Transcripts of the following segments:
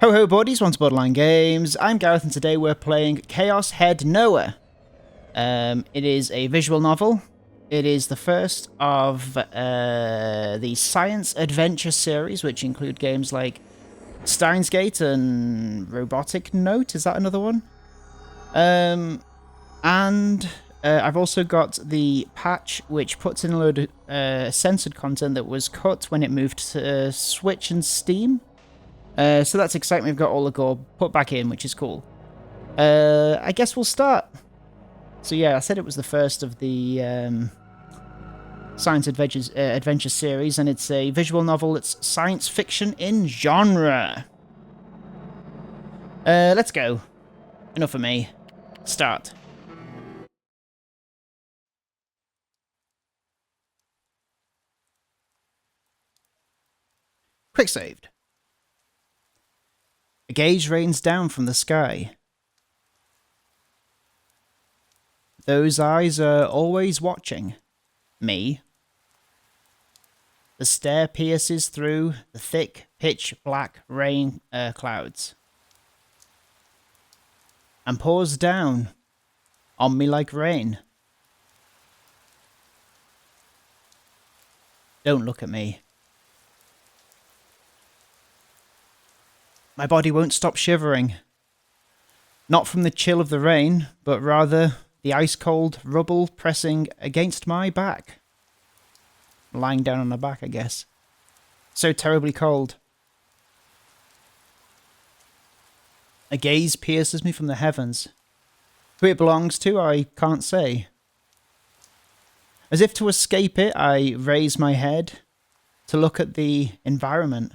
Ho ho buddies, welcome to Borderline Games. I'm Gareth and today we're playing Chaos Head Noah. It is a visual novel. It is the first of the science adventure series, which include games like Steins Gate and Robotic Note. Is that another one? I've also got the patch which puts in a load of censored content that was cut when it moved to Switch and Steam. So that's exciting. We've got all the gore put back in, which is cool. I guess we'll start. So yeah, I said it was the first of the science adventure series, and it's a visual novel that's science fiction in genre. Let's go. Enough of me. Start. Quick saved. A gaze rains down from the sky. Those eyes are always watching. Me. The stare pierces through the thick, pitch-black rain clouds. And pours down on me like rain. Don't look at me. My body won't stop shivering. Not from the chill of the rain, but rather the ice-cold rubble pressing against my back. Lying down on my back, I guess. So terribly cold. A gaze pierces me from the heavens. Who it belongs to, I can't say. As if to escape it, I raise my head to look at the environment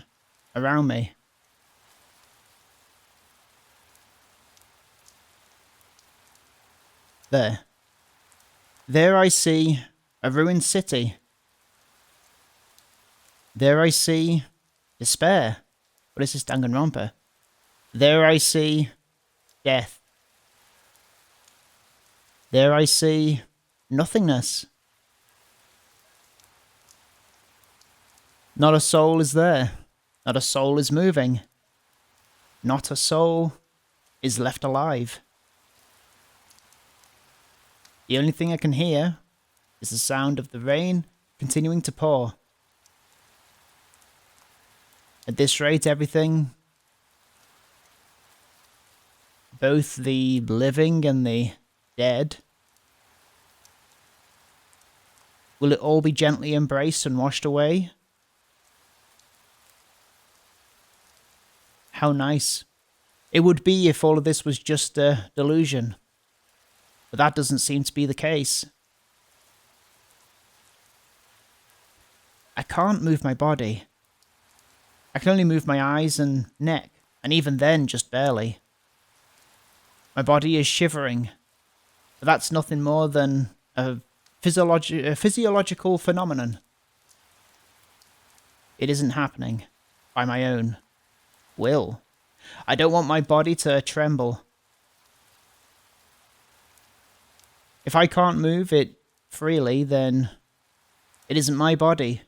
around me. There. There I see a ruined city. There I see despair. What is this, Danganronpa? There I see death. There I see nothingness. Not a soul is there. Not a soul is moving. Not a soul is left alive. The only thing I can hear is the sound of the rain continuing to pour. At this rate, everything, both the living and the dead, will it all be gently embraced and washed away? How nice it would be if all of this was just a delusion. But that doesn't seem to be the case. I can't move my body. I can only move my eyes and neck, and even then just barely. My body is shivering, but that's nothing more than a physiological phenomenon. It isn't happening by my own will. I don't want my body to tremble. If I can't move it freely, then it isn't my body.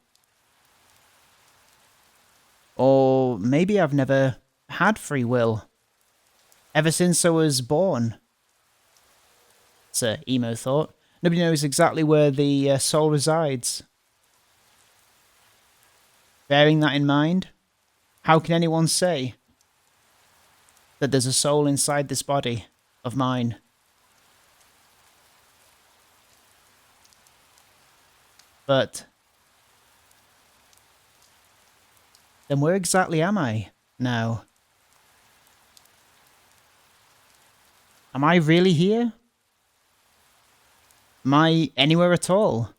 Or maybe I've never had free will. Ever since I was born. It's an emo thought. Nobody knows exactly where the soul resides. Bearing that in mind, how can anyone say that there's a soul inside this body of mine? But then where exactly am I now? Am I really here? Am I anywhere at all?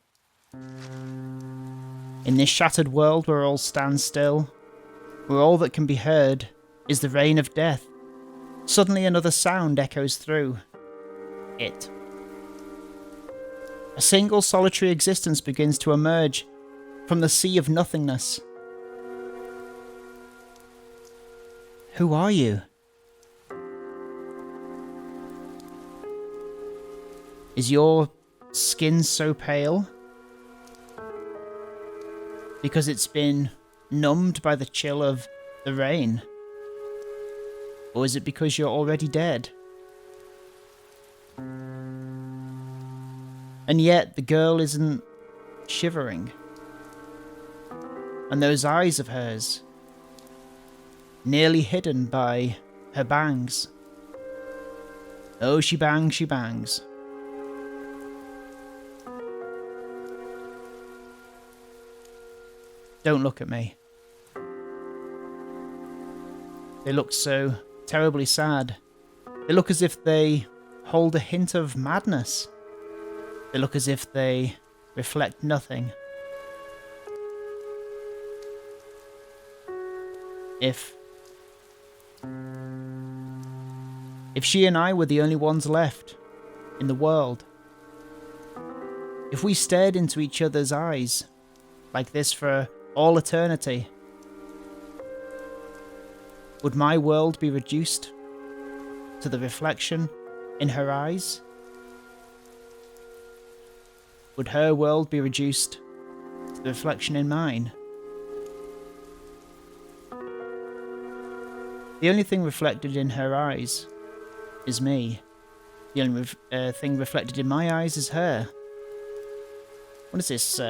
In this shattered world where all stands still, where all that can be heard is the rain of death, suddenly another sound echoes through it. A single solitary existence begins to emerge from the sea of nothingness. Who are you? Is your skin so pale because it's been numbed by the chill of the rain? Or is it because you're already dead? And yet the girl isn't shivering. And those eyes of hers, nearly hidden by her bangs. Oh, she bangs, she bangs. Don't look at me. They look so terribly sad. They look as if they hold a hint of madness. They look as if they reflect nothing. If she and I were the only ones left in the world, if we stared into each other's eyes like this for all eternity, would my world be reduced to the reflection in her eyes? Would her world be reduced to the reflection in mine? The only thing reflected in her eyes is me. The only thing reflected in my eyes is her. What is this,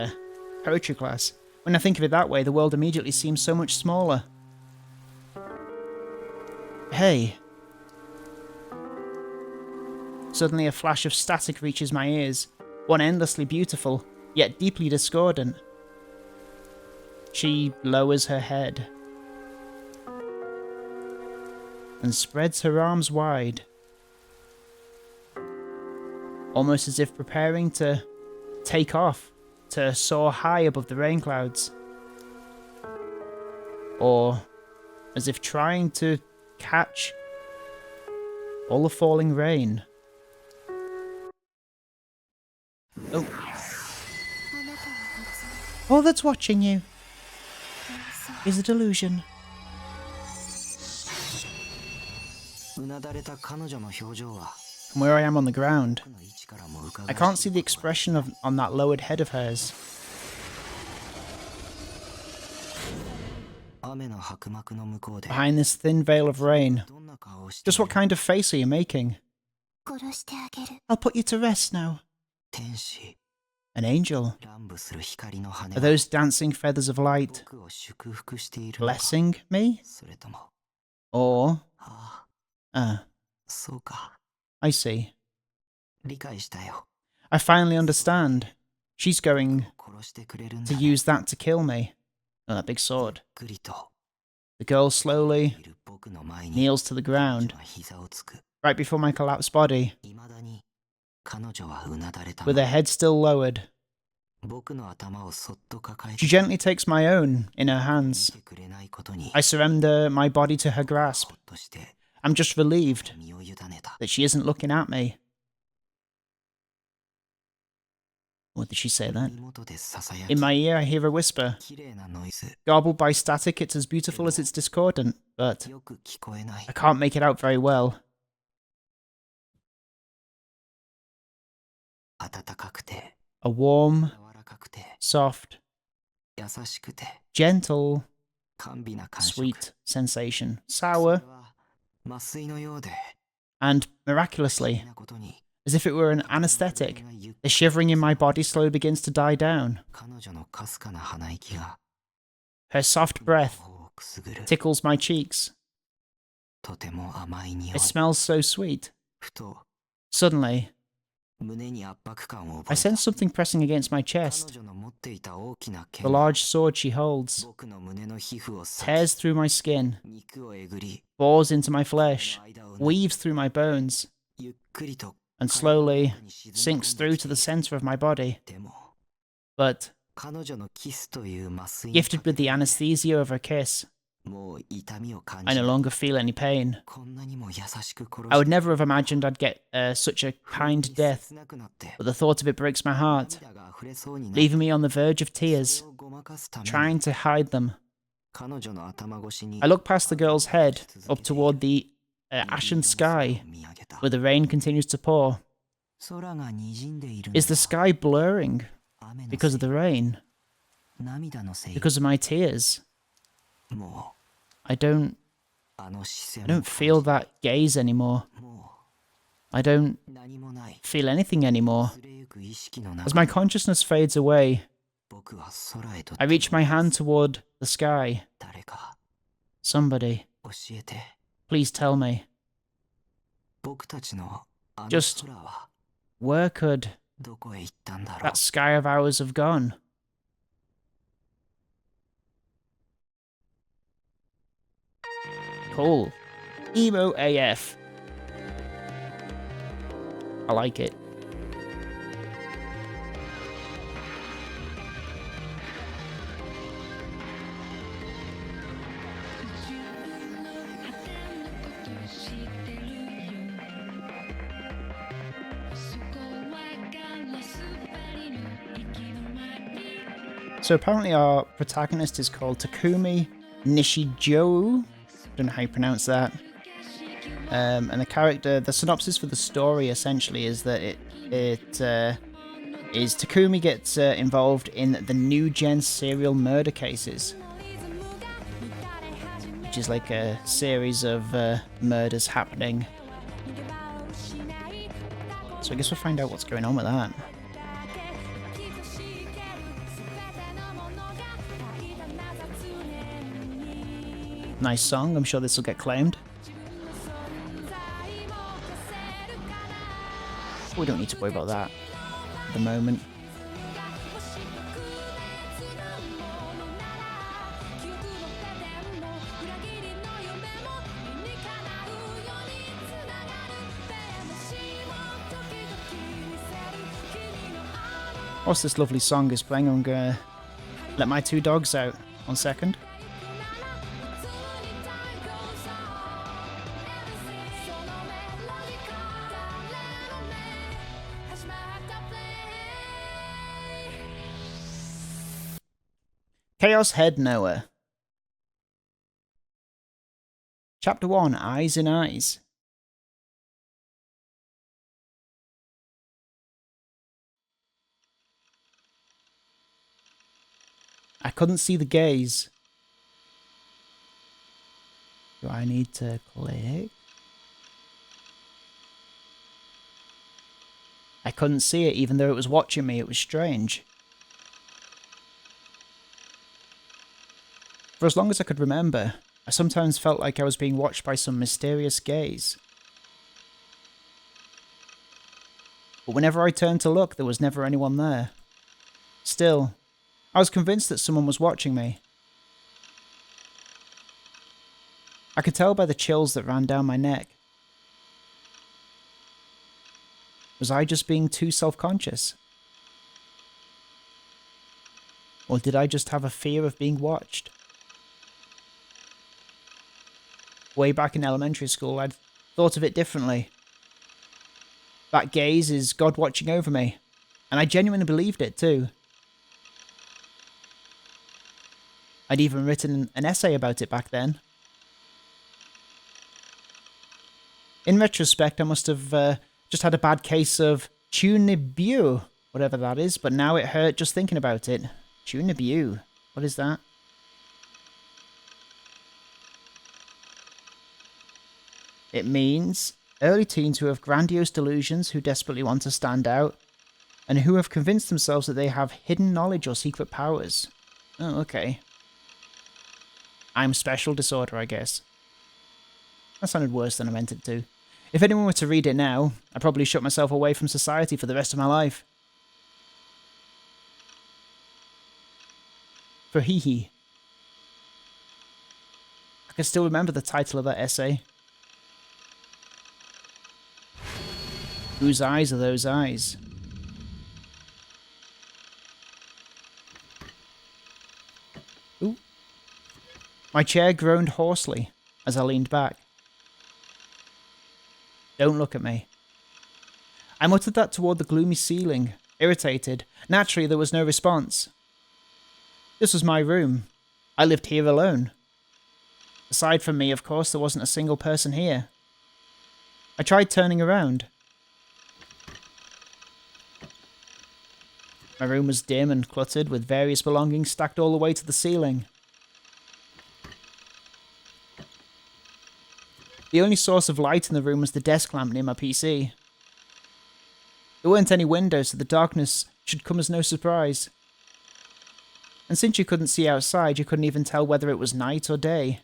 poetry class? When I think of it that way, the world immediately seems so much smaller. Hey. Suddenly a flash of static reaches my ears, one endlessly beautiful, yet deeply discordant. She lowers her head and spreads her arms wide, almost as if preparing to take off, to soar high above the rain clouds, or as if trying to catch all the falling rain. Oh. All that's watching you is a delusion. From where I am on the ground, I can't see the expression on that lowered head of hers. Behind this thin veil of rain, just what kind of face are you making? I'll put you to rest now. An angel? Are those dancing feathers of light blessing me? Or... I see. I finally understand. She's going to use that to kill me. Oh, that big sword. The girl slowly kneels to the ground, right before my collapsed body, with her head still lowered. She gently takes my own in her hands. I surrender my body to her grasp. I'm just relieved that she isn't looking at me. What did she say then? In my ear I hear a whisper. Garbled by static, it's as beautiful as it's discordant, but I can't make it out very well. A warm, soft, gentle, sweet sensation. Sour, and miraculously, as if it were an anesthetic, the shivering in my body slowly begins to die down. Her soft breath tickles my cheeks. It smells so sweet. Suddenly, I sense something pressing against my chest. The large sword she holds tears through my skin, bores into my flesh, weaves through my bones, and slowly sinks through to the center of my body. But, gifted with the anesthesia of her kiss, I no longer feel any pain. I would never have imagined I'd get such a kind death, but the thought of it breaks my heart, leaving me on the verge of tears, trying to hide them. I look past the girl's head, up toward the ashen sky, where the rain continues to pour. Is the sky blurring because of the rain? Because of my tears? I don't I don't feel that gaze anymore. I don't feel anything anymore. As my consciousness fades away, I reach my hand toward the sky. Somebody, please tell me. Just where could that sky of ours have gone? Cool. Emo AF. I like it. So apparently our protagonist is called Takumi Nishijo. Don't know how you pronounce that. And the synopsis for the story essentially is that it is Takumi gets involved in the new gen serial murder cases, which is like a series of murders happening. So I guess we'll find out what's going on with that. Nice song, I'm sure this will get claimed. We don't need to worry about that at the moment. Whilst this lovely song is playing, I'm gonna let my two dogs out. 1 second. Chaos Head Knower. Chapter 1, Eyes in Eyes. I couldn't see the gaze. Do I need to click? I couldn't see it even though it was watching me. It was strange. For as long as I could remember, I sometimes felt like I was being watched by some mysterious gaze. But whenever I turned to look, there was never anyone there. Still, I was convinced that someone was watching me. I could tell by the chills that ran down my neck. Was I just being too self-conscious? Or did I just have a fear of being watched? Way back in elementary school, I'd thought of it differently. That gaze is God watching over me, and I genuinely believed it too. I'd even written an essay about it back then. In retrospect, I must have just had a bad case of Chunibu, whatever that is, but now it hurt just thinking about it. Chunibu, what is that? It means early teens who have grandiose delusions, who desperately want to stand out, and who have convinced themselves that they have hidden knowledge or secret powers. Oh, okay. I'm special disorder, I guess. That sounded worse than I meant it to. If anyone were to read it now, I'd probably shut myself away from society for the rest of my life. For hee. I can still remember the title of that essay. Whose eyes are those eyes? Ooh. My chair groaned hoarsely as I leaned back. Don't look at me. I muttered that toward the gloomy ceiling, irritated. Naturally, there was no response. This was my room. I lived here alone. Aside from me, of course, there wasn't a single person here. I tried turning around. My room was dim and cluttered, with various belongings stacked all the way to the ceiling. The only source of light in the room was the desk lamp near my PC. There weren't any windows, so the darkness should come as no surprise. And since you couldn't see outside, you couldn't even tell whether it was night or day.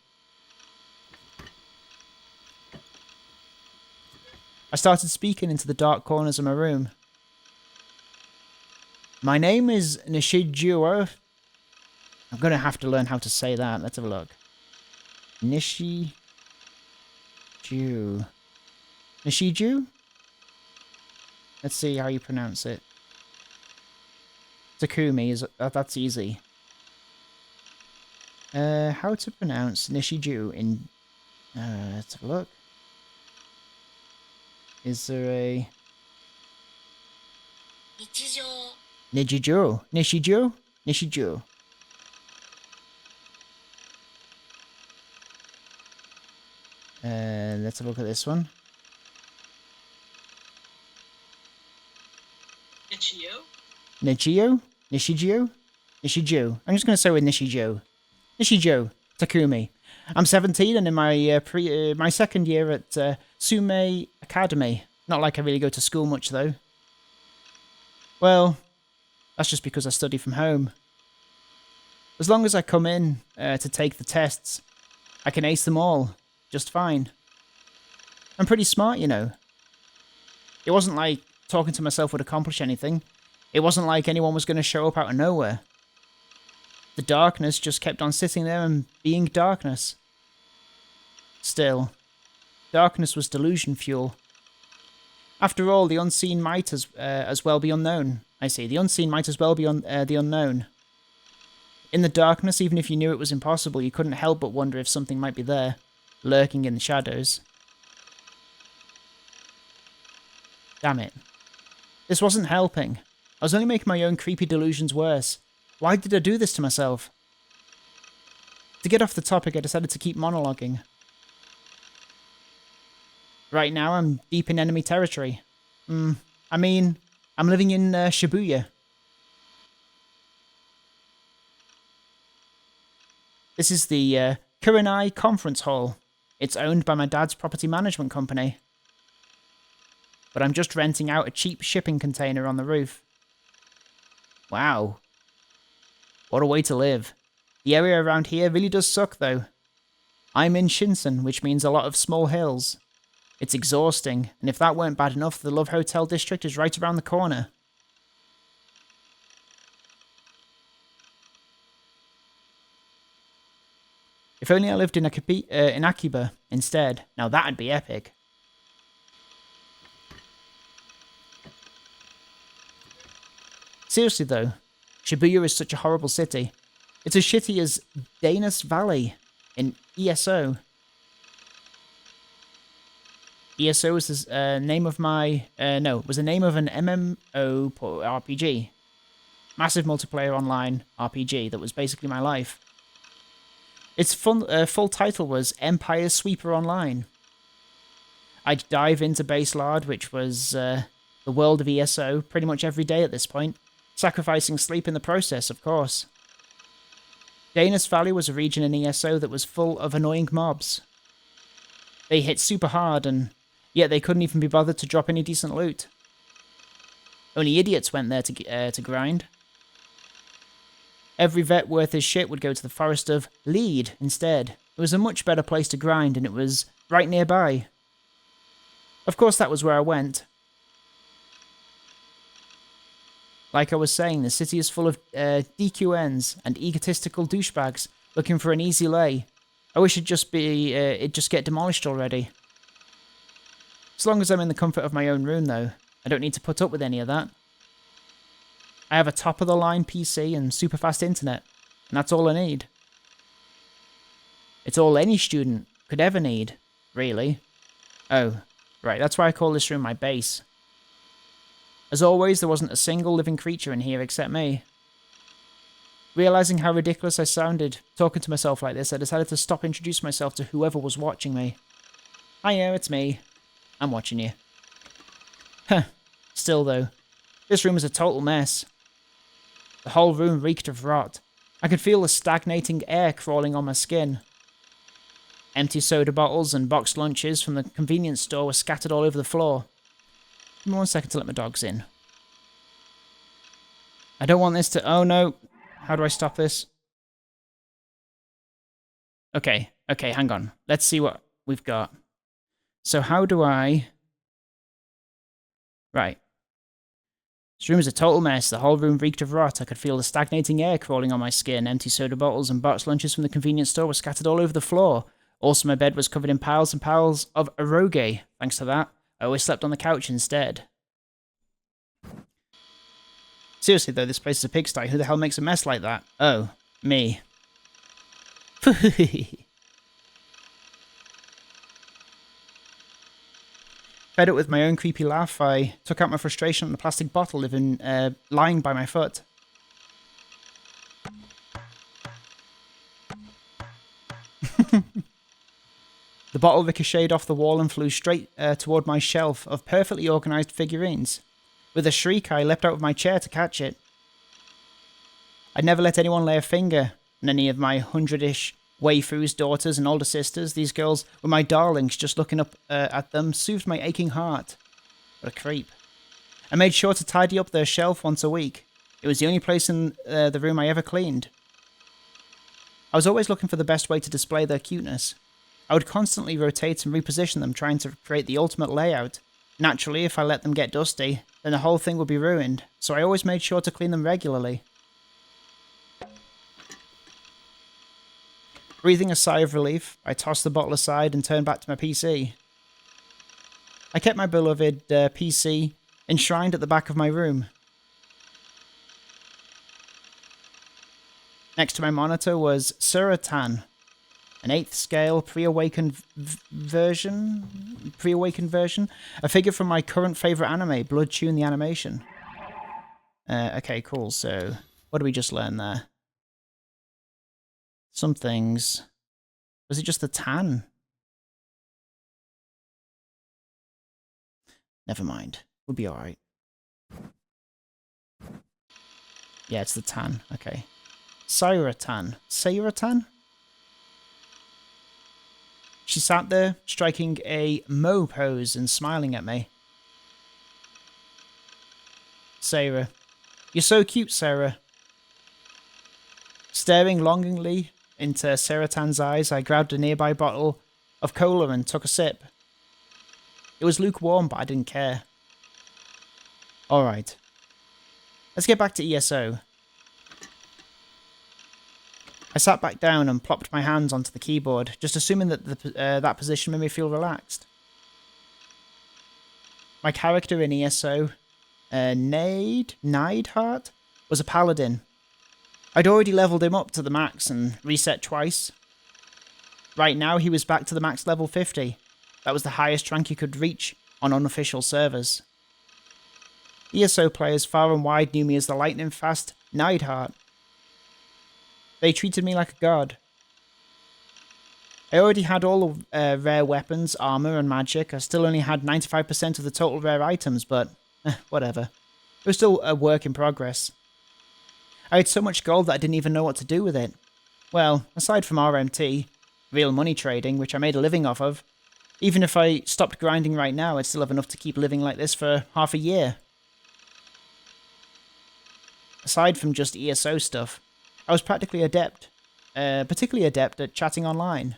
I started speaking into the dark corners of my room. My name is Nishijuo. I'm going to have to learn how to say that. Let's have a look. Nishiju. Nishiju? Let's see how you pronounce it. Takumi, that's easy. How to pronounce Nishiju in... let's have a look. Is there a... Nishiju. Nishiju? Nishiju. Let's have a look at this one. Nishiju? Nishiju? Nishiju. I'm just going to say with Nishiju. Nishiju. Takumi. I'm 17 and in my my second year at Sume Academy. Not like I really go to school much though. Well, that's just because I study from home. As long as I come in to take the tests, I can ace them all just fine. I'm pretty smart, you know. It wasn't like talking to myself would accomplish anything. It wasn't like anyone was going to show up out of nowhere. The darkness just kept on sitting there and being darkness. Still, darkness was delusion fuel. After all, the unseen might as well be unknown. I see, the unseen might as well be the unknown. In the darkness, even if you knew it was impossible, you couldn't help but wonder if something might be there, lurking in the shadows. Damn it. This wasn't helping. I was only making my own creepy delusions worse. Why did I do this to myself? To get off the topic, I decided to keep monologuing. Right now, I'm deep in enemy territory. I mean, I'm living in Shibuya. This is the Kurenai Conference Hall. It's owned by my dad's property management company. But I'm just renting out a cheap shipping container on the roof. Wow. What a way to live. The area around here really does suck, though. I'm in Shinsen, which means a lot of small hills. It's exhausting, and if that weren't bad enough, the Love Hotel district is right around the corner. If only I lived in Akiba instead. Now that'd be epic. Seriously though, Shibuya is such a horrible city. It's as shitty as Danis Valley in ESO. ESO was the name of my... was the name of an MMO RPG. Massive multiplayer online RPG that was basically my life. Its full title was Empire Sweeper Online. I'd dive into Base Lard, which was the world of ESO, pretty much every day at this point, sacrificing sleep in the process, of course. Danis Valley was a region in ESO that was full of annoying mobs. They hit super hard, and yet they couldn't even be bothered to drop any decent loot. Only idiots went there to grind. Every vet worth his shit would go to the forest of Lead instead. It was a much better place to grind, and it was right nearby. Of course, that was where I went. Like I was saying, the city is full of DQNs and egotistical douchebags looking for an easy lay. I wish it'd just get demolished already. As long as I'm in the comfort of my own room, though, I don't need to put up with any of that. I have a top-of-the-line PC and super fast internet, and that's all I need. It's all any student could ever need, really. Oh, right, that's why I call this room my base. As always, there wasn't a single living creature in here except me. Realising how ridiculous I sounded talking to myself like this, I decided to stop introducing myself to whoever was watching me. Hiya, it's me. I'm watching you. Huh. Still, though, this room is a total mess. The whole room reeked of rot. I could feel the stagnating air crawling on my skin. Empty soda bottles and boxed lunches from the convenience store were scattered all over the floor. Give me 1 second to let my dogs in. I don't want this to... Oh, no. How do I stop this? Okay, hang on. Let's see what we've got. So how do I... Right. This room is a total mess. The whole room reeked of rot. I could feel the stagnating air crawling on my skin. Empty soda bottles and boxed lunches from the convenience store were scattered all over the floor. Also, my bed was covered in piles and piles of eroge. Thanks to that, I always slept on the couch instead. Seriously though, this place is a pigsty. Who the hell makes a mess like that? Oh, me. Fed up with my own creepy laugh, I took out my frustration on the plastic bottle lying by my foot. The bottle ricocheted off the wall and flew straight toward my shelf of perfectly organised figurines. With a shriek, I leapt out of my chair to catch it. I'd never let anyone lay a finger on any of my 100-ish waifus, daughters, and older sisters. These girls were my darlings. Just looking up at them soothed my aching heart. What a creep. I made sure to tidy up their shelf once a week. It was the only place in the room I ever cleaned. I was always looking for the best way to display their cuteness. I would constantly rotate and reposition them, trying to create the ultimate layout. Naturally, if I let them get dusty, then the whole thing would be ruined, so I always made sure to clean them regularly. Breathing a sigh of relief, I tossed the bottle aside and turned back to my PC. I kept my beloved PC enshrined at the back of my room. Next to my monitor was Suratan, an 8th scale pre-awakened version, a figure from my current favourite anime, Blood Tune the Animation. Okay, cool, so what did we just learn there? Some things. Was it just the tan? Never mind. We'll be alright. Yeah, it's the tan. Okay. Sairatan. Sairatan? She sat there, striking a Mo pose and smiling at me. Sarah. You're so cute, Sarah. Staring longingly into Saratan's eyes, I grabbed a nearby bottle of cola and took a sip. It was lukewarm, but I didn't care. Alright. Let's get back to ESO. I sat back down and plopped my hands onto the keyboard, just assuming that that position made me feel relaxed. My character in ESO, Neidhart, was a paladin. I'd already leveled him up to the max and reset twice. Right now he was back to the max level 50. That was the highest rank you could reach on unofficial servers. ESO players far and wide knew me as the lightning-fast Neidhart. They treated me like a god. I already had all the rare weapons, armor, and magic. I still only had 95% of the total rare items, but whatever. It was still a work in progress. I had so much gold that I didn't even know what to do with it. Well, aside from RMT, real money trading, which I made a living off of, even if I stopped grinding right now, I'd still have enough to keep living like this for half a year. Aside from just ESO stuff, I was particularly adept at chatting online.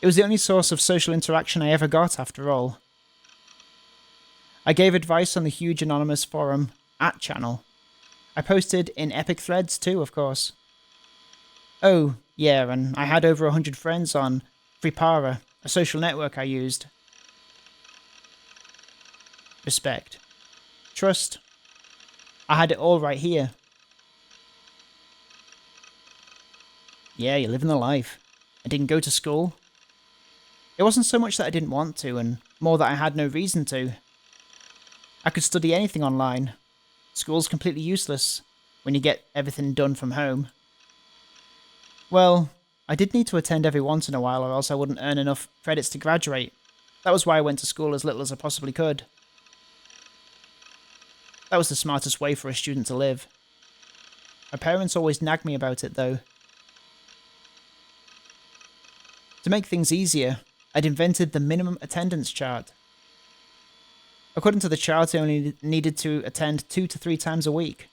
It was the only source of social interaction I ever got, after all. I gave advice on the huge anonymous forum @channel. I posted in epic threads too, of course. Oh, yeah, and I had over 100 friends on Fripara, a social network I used. Respect. Trust. I had it all right here. Yeah, you're living the life. I didn't go to school. It wasn't so much that I didn't want to, and more that I had no reason to. I could study anything online. School's completely useless when you get everything done from home. Well, I did need to attend every once in a while, or else I wouldn't earn enough credits to graduate. That was why I went to school as little as I possibly could. That was the smartest way for a student to live. My parents always nagged me about it, though. To make things easier, I'd invented the minimum attendance chart. According to the chart, I only needed to attend 2 to 3 times a week.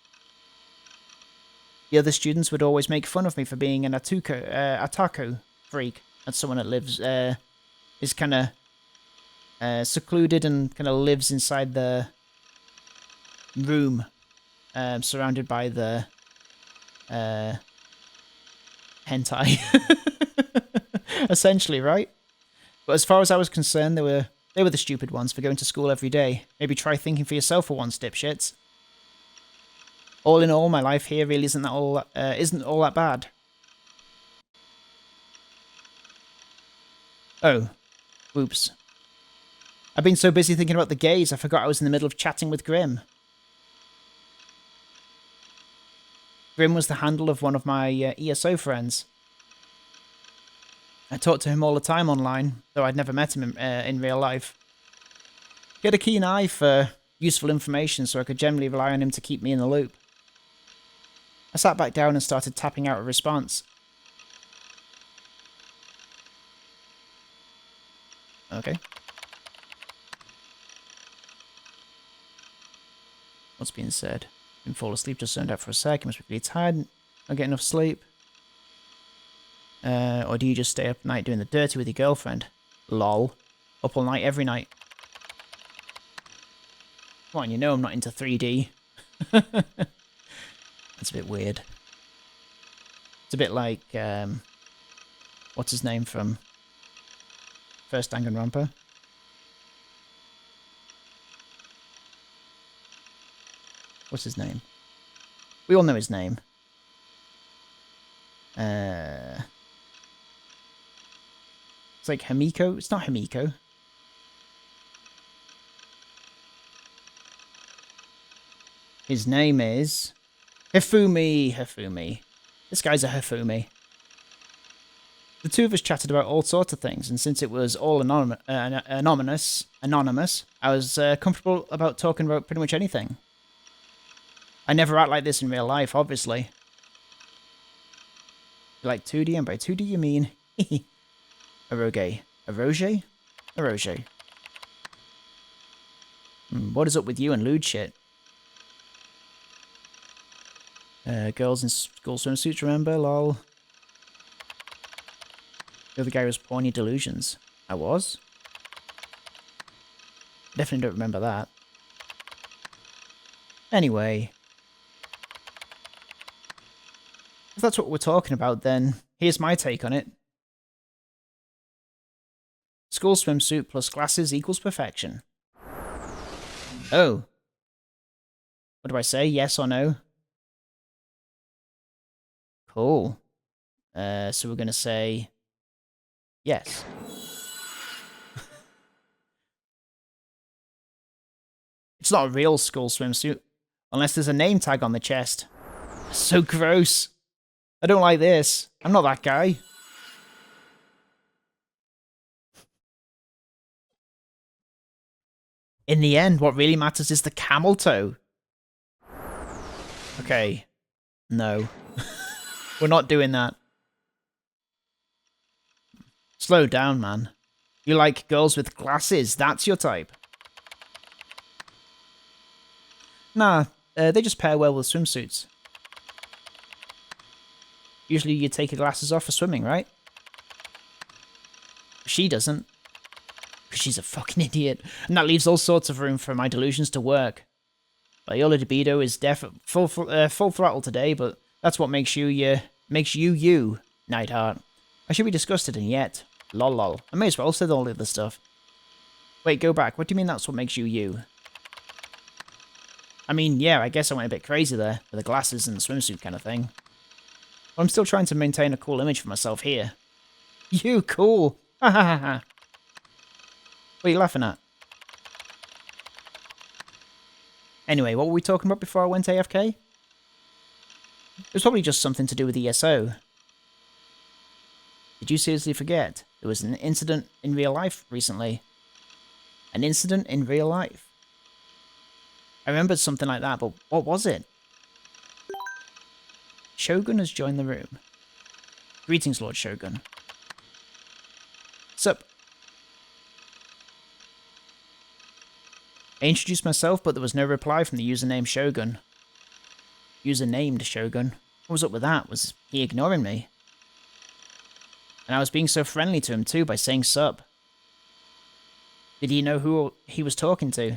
The other students would always make fun of me for being an otaku freak. That's someone that lives, is kind of secluded and kind of lives inside the room, surrounded by the hentai. Essentially, right? But as far as I was concerned, they were the stupid ones for going to school every day. Maybe try thinking for yourself for once, dipshits. All in all, my life here really isn't all that bad. Oh, whoops. I've been so busy thinking about the gays, I forgot I was in the middle of chatting with Grim. Grim was the handle of one of my ESO friends. I talked to him all the time online, though I'd never met him in real life. He had a keen eye for useful information, so I could generally rely on him to keep me in the loop. I sat back down and started tapping out a response. Okay. What's being said? Didn't fall asleep, just zoned out for a sec. You must be really tired. Not get enough sleep. Or do you just stay up at night doing the dirty with your girlfriend? Lol. Up all night every night. Come on, you know I'm not into 3D. That's a bit weird. It's a bit like, what's his name from First Danganronpa? What's his name? We all know his name. It's like Hamiko. It's not Hamiko. His name is Hifumi. This guy's a Hifumi. The two of us chatted about all sorts of things, and since it was all anonymous, I was comfortable about talking about pretty much anything. I never act like this in real life, obviously. You like 2D, and by 2D you mean eroge. Eroge? Eroge. What is up with you and lewd shit? Girls in school swimsuits, remember? Lol. The other guy was Porny Delusions. I was? Definitely don't remember that. Anyway. If that's what we're talking about, then here's my take on it. School swimsuit plus glasses equals perfection. Oh. What do I say? Yes or no? Cool. So we're going to say yes. It's not a real school swimsuit, unless there's a name tag on the chest. So gross. I don't like this. I'm not that guy. In the end, what really matters is the camel toe. Okay. No. We're not doing that. Slow down, man. You like girls with glasses, that's your type. Nah, they just pair well with swimsuits. Usually you take your glasses off for swimming, right? She doesn't. Because she's a fucking idiot. And that leaves all sorts of room for my delusions to work. Well, your libido is full throttle today, but that's what makes you you, Nightheart. I should be disgusted and yet. Lol lol. I may as well have said all the other stuff. Wait, go back. What do you mean that's what makes you you? I mean, yeah, I guess I went a bit crazy there, with the glasses and the swimsuit kind of thing. But I'm still trying to maintain a cool image for myself here. You cool! Ha ha ha ha! What are you laughing at? Anyway, what were we talking about before I went AFK? It was probably just something to do with ESO. Did you seriously forget? There was an incident in real life recently. An incident in real life. I remembered something like that, but what was it? Shogun has joined the room. Greetings, Lord Shogun. Sup? I introduced myself, but there was no reply from the username Shogun. User-named Shogun. What was up with that? Was he ignoring me? And I was being so friendly to him too by saying sup. Did he know who he was talking to?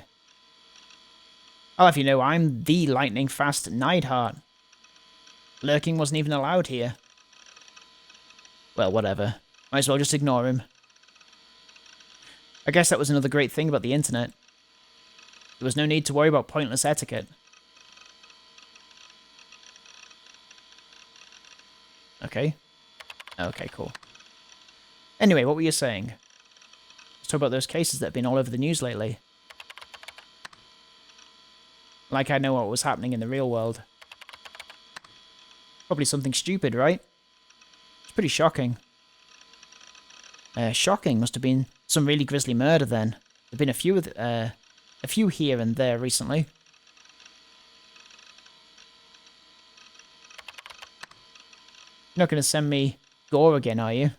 I'll have you know I'm the lightning-fast Neidhart. Lurking wasn't even allowed here. Well, whatever. Might as well just ignore him. I guess that was another great thing about the internet. There was no need to worry about pointless etiquette. Okay. Okay, cool. Anyway, what were you saying? Let's talk about those cases that have been all over the news lately. Like I know what was happening in the real world. Probably something stupid, right? It's pretty shocking. Shocking must have been some really grisly murder then. There've been a few here and there recently. You're not going to send me gore again, are you?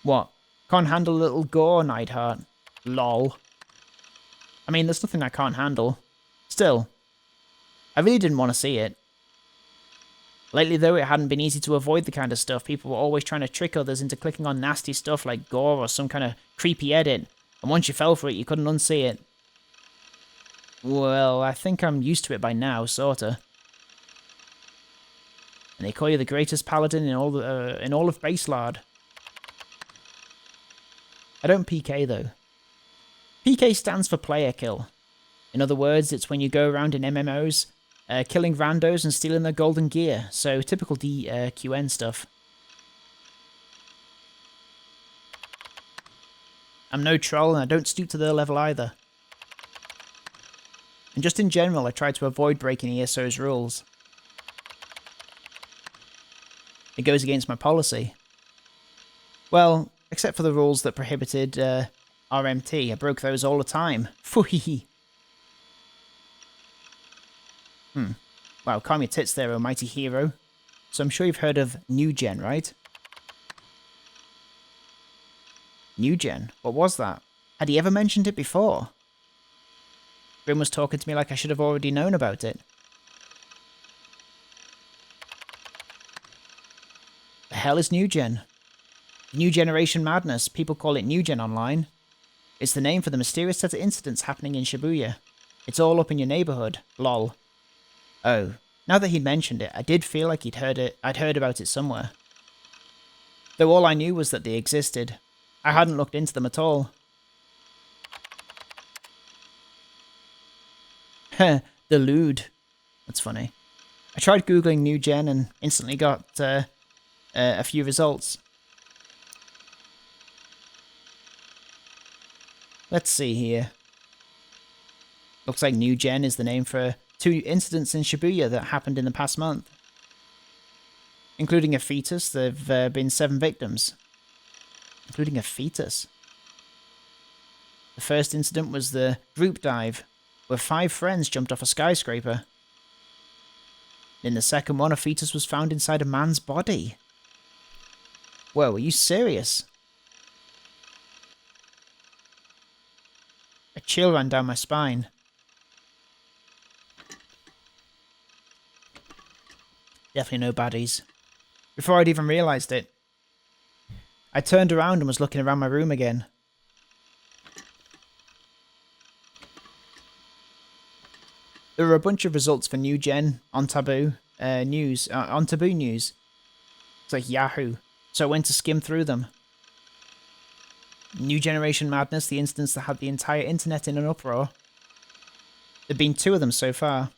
What? Can't handle a little gore, Neidhart? Lol. I mean, there's nothing I can't handle. Still, I really didn't want to see it. Lately, though, it hadn't been easy to avoid the kind of stuff. People were always trying to trick others into clicking on nasty stuff like gore or some kind of creepy edit. And once you fell for it, you couldn't unsee it. Well, I think I'm used to it by now, sorta. And they call you the greatest paladin in all of Baselard. I don't PK, though. PK stands for player kill. In other words, it's when you go around in MMOs, killing randos and stealing their golden gear. So, typical DQN stuff. I'm no troll, and I don't stoop to their level either. And just in general, I try to avoid breaking ESO's rules. It goes against my policy. Well, except for the rules that prohibited RMT. I broke those all the time. Foohee. Wow, calm your tits there, almighty hero. So I'm sure you've heard of New Gen, right? New Gen? What was that? Had he ever mentioned it before? Grim was talking to me like I should have already known about it. The hell is New Gen? New Generation Madness. People call it New Gen online. It's the name for the mysterious set of incidents happening in Shibuya. It's all up in your neighborhood. Lol. Oh, now that he'd mentioned it, I did feel like I'd heard about it somewhere. Though all I knew was that they existed. I hadn't looked into them at all. Heh, the lewd. That's funny. I tried googling New Gen and instantly got a few results. Let's see here. Looks like New Gen is the name for 2 incidents in Shibuya that happened in the past month. Including a fetus, there have been 7 victims. Including a fetus. The first incident was the group dive, where 5 friends jumped off a skyscraper. In the second one, a fetus was found inside a man's body. Whoa, are you serious? A chill ran down my spine. Definitely no baddies. Before I'd even realised it, I turned around and was looking around my room again. There were a bunch of results for New Gen on Taboo News. On Taboo News. It's like Yahoo. So I went to skim through them. New Generation Madness, the instance that had the entire internet in an uproar. There'd been 2 of them so far.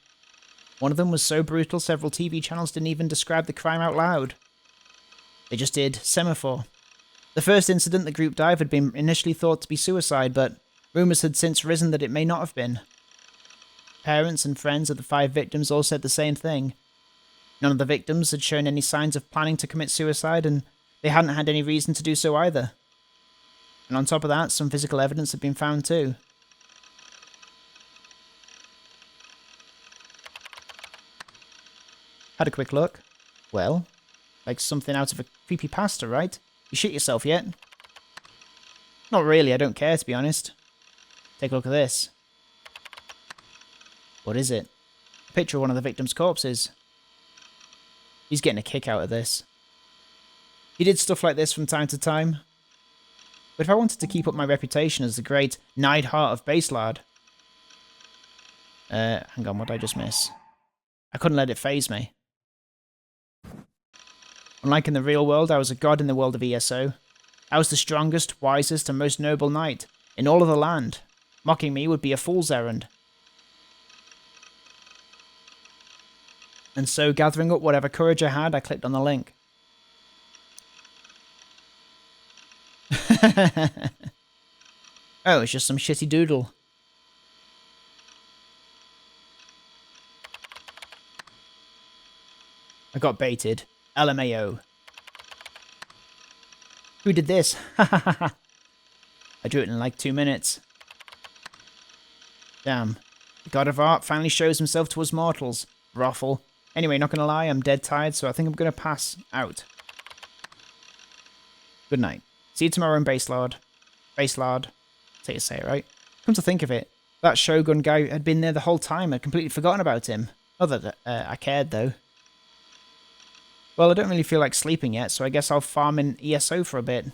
One of them was so brutal several TV channels didn't even describe the crime out loud. They just did semaphore. The first incident, the group dive, had been initially thought to be suicide, but rumours had since risen that it may not have been. Parents and friends of the 5 victims all said the same thing. None of the victims had shown any signs of planning to commit suicide, and they hadn't had any reason to do so either. And on top of that, some physical evidence had been found too. Had a quick look. Well, like something out of a creepypasta, right? You shit yourself yet? Not really, I don't care, to be honest. Take a look at this. What is it? A picture of one of the victim's corpses. He's getting a kick out of this. He did stuff like this from time to time. But if I wanted to keep up my reputation as the great Neidhart of Baselard... hang on, what did I just miss? I couldn't let it faze me. Unlike in the real world, I was a god in the world of ESO. I was the strongest, wisest, and most noble knight in all of the land. Mocking me would be a fool's errand. And so, gathering up whatever courage I had, I clicked on the link. Oh, it's just some shitty doodle. I got baited. LMAO. Who did this? I drew it in like 2 minutes. Damn. The god of art finally shows himself to us mortals. Ruffle. Anyway, not gonna lie, I'm dead tired, so I think I'm gonna pass out. Good night. See you tomorrow in Baselard. Baselard. That's how you say it, right? Come to think of it, that Shogun guy had been there the whole time. I'd completely forgotten about him. Not that I cared, though. Well, I don't really feel like sleeping yet, so I guess I'll farm in ESO for a bit.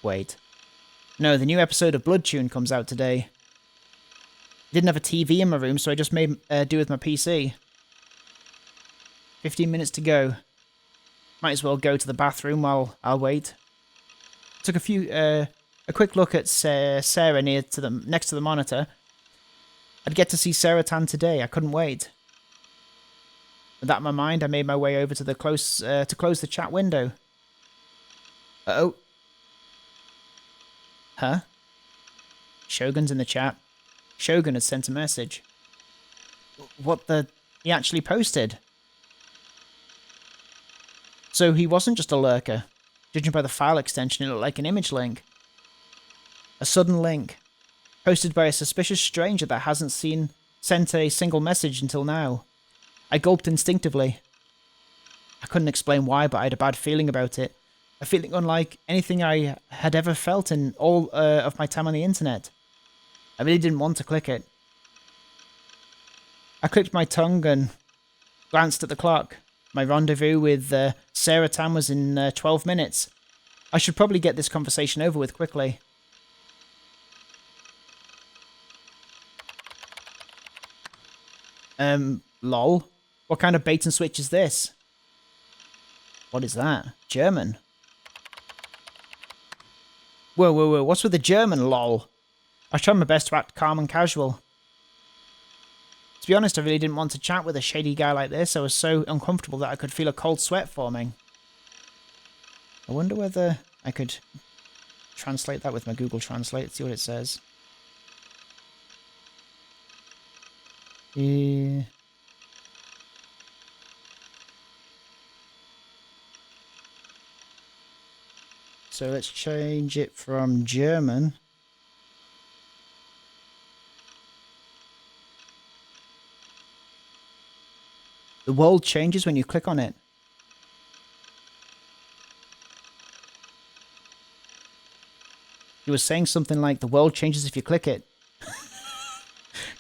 Wait. No, the new episode of Blood Tune comes out today. I didn't have a TV in my room, so I just made do with my PC. 15 minutes to go. Might as well go to the bathroom while I'll wait. Took a quick look at Sarah next to the monitor. I'd get to see Sarah Tan today. I couldn't wait. With that in my mind, I made my way over to the close the chat window. Uh-oh. Huh? Shogun's in the chat. Shogun had sent a message. What the... He actually posted. So he wasn't just a lurker. Judging by the file extension, it looked like an image link. A sudden link. Posted by a suspicious stranger that hasn't sent a single message until now. I gulped instinctively. I couldn't explain why, but I had a bad feeling about it. A feeling unlike anything I had ever felt in all of my time on the internet. I really didn't want to click it. I clicked my tongue and glanced at the clock. My rendezvous with Sarah Tan was in 12 minutes. I should probably get this conversation over with quickly. Lol. What kind of bait and switch is this? What is that? German. Whoa, whoa, whoa. What's with the German, lol? I tried my best to act calm and casual. To be honest, I really didn't want to chat with a shady guy like this. I was so uncomfortable that I could feel a cold sweat forming. I wonder whether I could translate that with my Google Translate, see what it says. Yeah. So let's change it from German. The world changes when you click on it. He was saying something like, the world changes if you click it.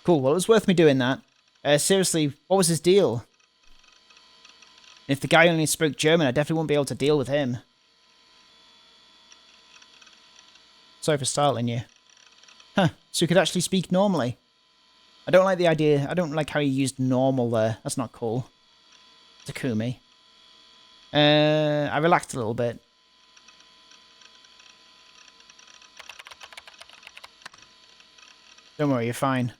Cool, well it was worth me doing that. Seriously, what was his deal? And if the guy only spoke German, I definitely wouldn't be able to deal with him. Sorry for startling you. Huh, so you could actually speak normally. I don't like the idea, I don't like how you used normal there. That's not cool. Takumi. I relaxed a little bit. Don't worry, you're fine.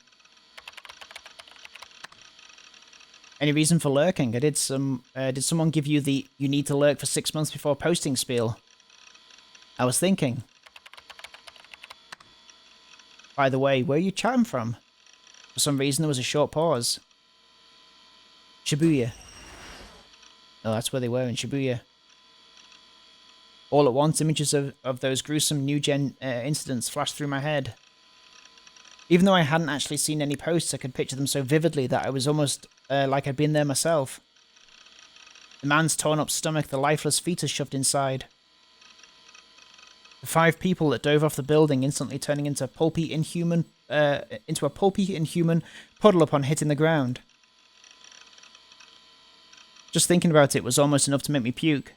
Any reason for lurking? Did someone give you the "you need to lurk for 6 months before posting" spiel? I was thinking. By the way, where are you chatting from? For some reason there was a short pause. Shibuya. Oh, that's where they were, in Shibuya. All at once, images of those gruesome new-gen incidents flashed through my head. Even though I hadn't actually seen any posts, I could picture them so vividly that I was almost like I'd been there myself. The man's torn up stomach, the lifeless fetus shoved inside. The 5 people that dove off the building, instantly turning into a pulpy inhuman puddle upon hitting the ground. Just thinking about it was almost enough to make me puke.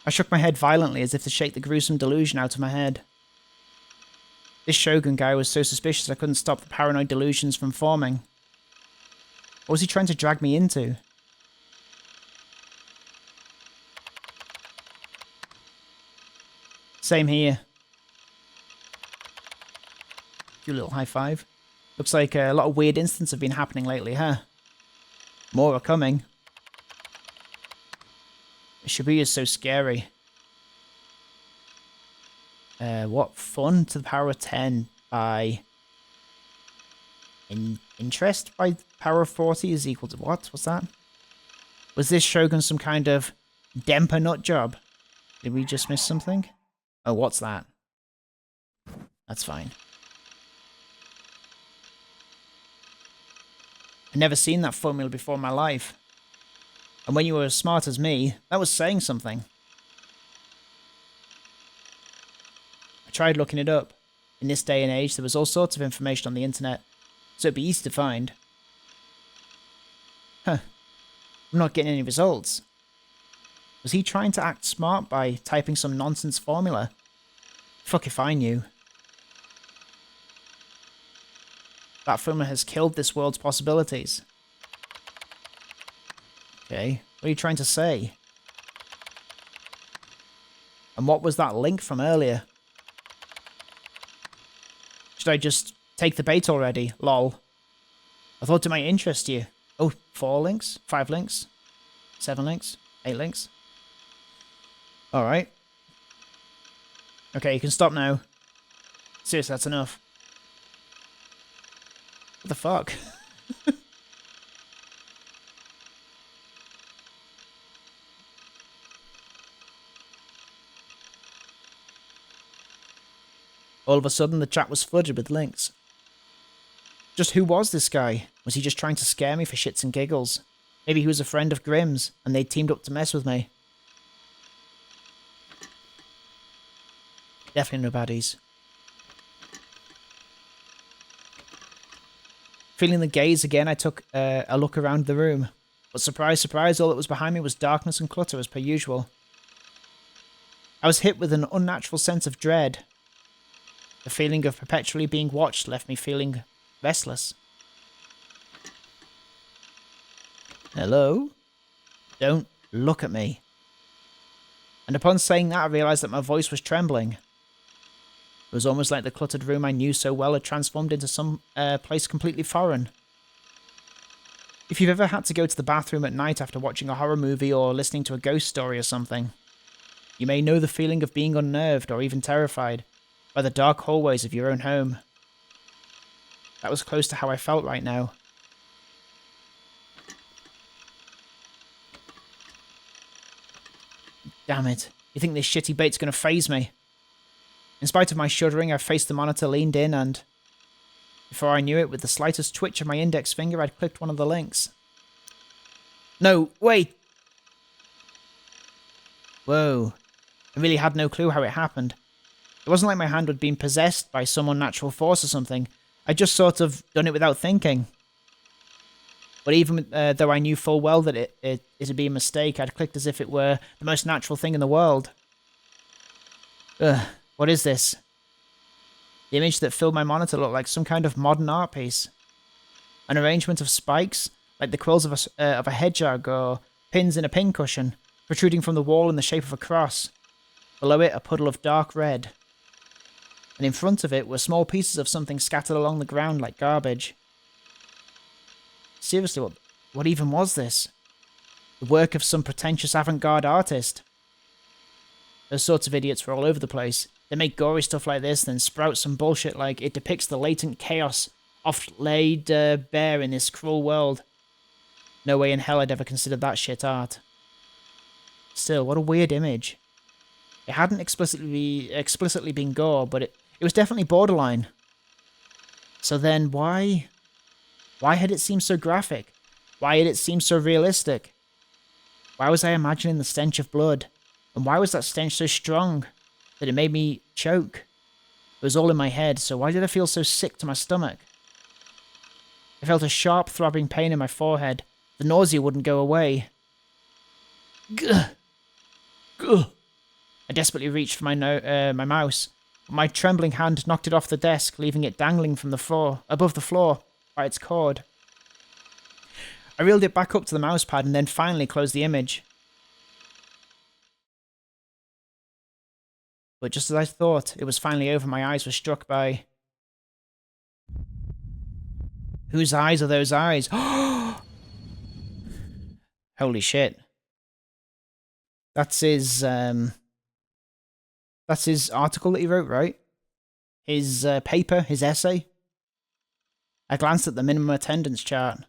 I shook my head violently as if to shake the gruesome delusion out of my head. This Shogun guy was so suspicious I couldn't stop the paranoid delusions from forming. What was he trying to drag me into? Same here. Cute little high five. Looks like a lot of weird incidents have been happening lately, huh? More are coming. Shibuya's so scary. What fun to the power of 10 by... interest by power of 40 is equal to what? What's that? Was this Shogun some kind of Dempa nut job? Did we just miss something? Oh, what's that? That's fine. I'd never seen that formula before in my life. And when you were as smart as me, that was saying something. I tried looking it up. In this day and age, there was all sorts of information on the internet, so it'd be easy to find. Huh. I'm not getting any results. Was he trying to act smart by typing some nonsense formula? Fuck if I knew. That formula has killed this world's possibilities. Okay, what are you trying to say? And what was that link from earlier? Should I just take the bait already? Lol. I thought it might interest you. Oh, 4 links? 5 links? 7 links? 8 links? Alright. Okay, you can stop now. Seriously, that's enough. What the fuck? All of a sudden, the chat was flooded with links. Just who was this guy? Was he just trying to scare me for shits and giggles? Maybe he was a friend of Grimm's, and they teamed up to mess with me. Definitely no baddies. Feeling the gaze again, I took a look around the room. But surprise, surprise, all that was behind me was darkness and clutter as per usual. I was hit with an unnatural sense of dread. The feeling of perpetually being watched left me feeling restless. Hello? Don't look at me. And upon saying that, I realised that my voice was trembling. It was almost like the cluttered room I knew so well had transformed into some place completely foreign. If you've ever had to go to the bathroom at night after watching a horror movie or listening to a ghost story or something, you may know the feeling of being unnerved or even terrified by the dark hallways of your own home. That was close to how I felt right now. Damn it. You think this shitty bait's gonna faze me? In spite of my shuddering, I faced the monitor, leaned in, and... before I knew it, with the slightest twitch of my index finger, I'd clicked one of the links. No, wait! Whoa. I really had no clue how it happened. It wasn't like my hand had been possessed by some unnatural force or something. I'd just sort of done it without thinking. But even though I knew full well that it'd be a mistake, I'd clicked as if it were the most natural thing in the world. Ugh, what is this? The image that filled my monitor looked like some kind of modern art piece. An arrangement of spikes, like the quills of a hedgehog or pins in a pincushion, protruding from the wall in the shape of a cross. Below it, a puddle of dark red. And in front of it were small pieces of something scattered along the ground like garbage. Seriously, what even was this? The work of some pretentious avant-garde artist? Those sorts of idiots were all over the place. They make gory stuff like this, then sprout some bullshit like it depicts the latent chaos oft laid bare in this cruel world. No way in hell I'd ever considered that shit art. Still, what a weird image. It hadn't explicitly been gore, but it was definitely borderline. So then why had it seemed so graphic? Why had it seemed so realistic? Why was I imagining the stench of blood? And why was that stench so strong that it made me choke? It was all in my head, so why did I feel so sick to my stomach? I felt a sharp throbbing pain in my forehead. The nausea wouldn't go away. Gugh! Gugh! I desperately reached for my my mouse, but my trembling hand knocked it off the desk, leaving it dangling from the floor, above the floor, by its cord. I reeled it back up to the mouse pad and then finally closed the image. But just as I thought it was finally over, my eyes were struck by... Whose eyes are those eyes? Holy shit. That's his article that he wrote, right? His paper, his essay. I glanced at the minimum attendance chart.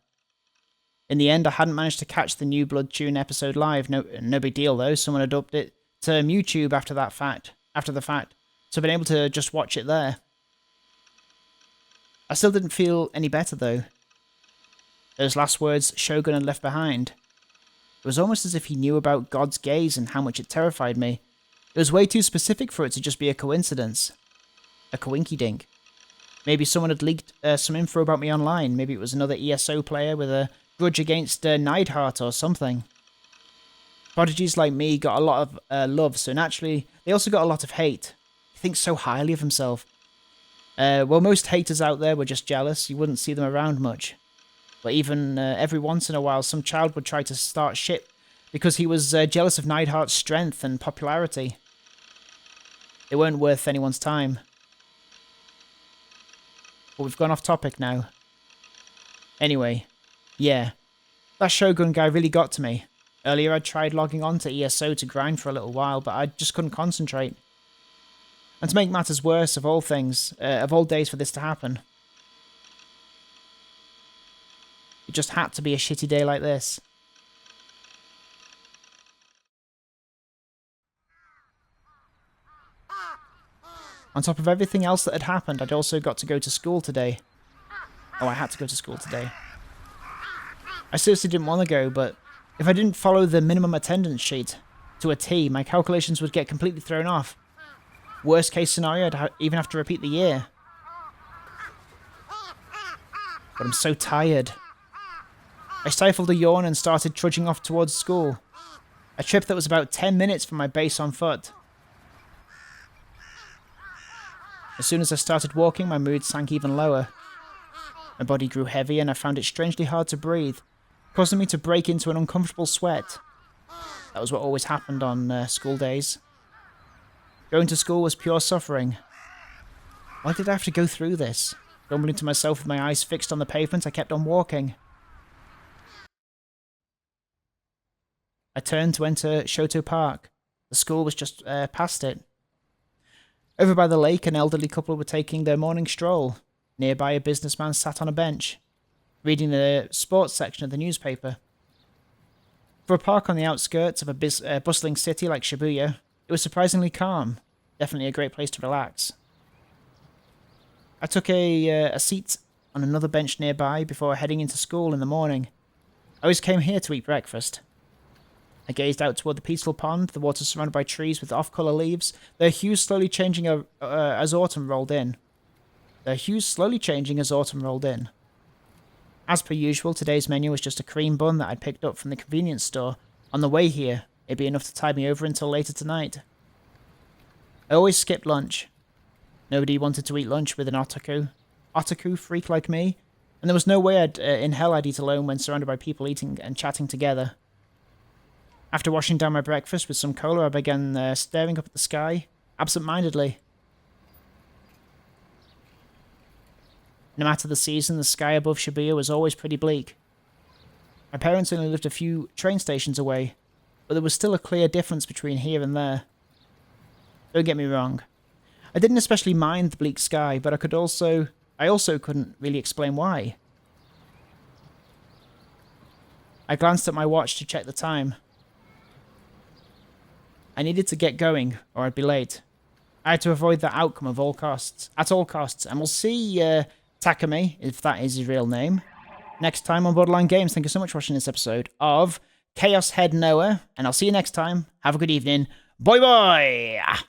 In the end, I hadn't managed to catch the New Blood Tune episode live. No big deal though. Someone had upped it to YouTube after the fact. So I've been able to just watch it there. I still didn't feel any better though. Those last words Shogun had left behind. It was almost as if he knew about God's gaze and how much it terrified me. It was way too specific for it to just be a coincidence. A coinky-dink. Maybe someone had leaked some info about me online. Maybe it was another ESO player with a grudge against Neidhart or something. Prodigies like me got a lot of love, so naturally they also got a lot of hate. He thinks so highly of himself. Well, most haters out there were just jealous. You wouldn't see them around much. But even every once in a while, some child would try to start shit because he was jealous of Neidhart's strength and popularity. They weren't worth anyone's time. But we've gone off topic now. Anyway, yeah. That Shogun guy really got to me. Earlier I'd tried logging on to ESO to grind for a little while, but I just couldn't concentrate. And to make matters worse, of all days for this to happen, it just had to be a shitty day like this. On top of everything else that had happened, I'd also got to go to school today. Oh, I had to go to school today. I seriously didn't want to go, but if I didn't follow the minimum attendance sheet to a T, my calculations would get completely thrown off. Worst case scenario, I'd even have to repeat the year. But I'm so tired. I stifled a yawn and started trudging off towards school. A trip that was about 10 minutes from my base on foot. As soon as I started walking, my mood sank even lower. My body grew heavy and I found it strangely hard to breathe, causing me to break into an uncomfortable sweat. That was what always happened on school days. Going to school was pure suffering. Why did I have to go through this? Grumbling to myself with my eyes fixed on the pavement, I kept on walking. I turned to enter Shoto Park. The school was just past it. Over by the lake, an elderly couple were taking their morning stroll. Nearby, a businessman sat on a bench, reading the sports section of the newspaper. For a park on the outskirts of a bustling city like Shibuya, it was surprisingly calm. Definitely a great place to relax. I took a seat on another bench nearby before heading into school in the morning. I always came here to eat breakfast. I gazed out toward the peaceful pond, the water surrounded by trees with off-colour leaves, their hues slowly changing as autumn rolled in. As per usual, today's menu was just a cream bun that I'd picked up from the convenience store. On the way here, it'd be enough to tide me over until later tonight. I always skipped lunch. Nobody wanted to eat lunch with an otaku freak like me, and there was no way in hell I'd eat alone when surrounded by people eating and chatting together. After washing down my breakfast with some cola, I began staring up at the sky, absent-mindedly. No matter the season, the sky above Shibuya was always pretty bleak. My parents only lived a few train stations away, but there was still a clear difference between here and there. Don't get me wrong. I didn't especially mind the bleak sky, but I also couldn't really explain why. I glanced at my watch to check the time. I needed to get going, or I'd be late. I had to avoid that outcome at all costs, and we'll see Takame, if that is his real name, next time on Borderline Games. Thank you so much for watching this episode of Chaos Head Noah, and I'll see you next time. Have a good evening. Bye bye!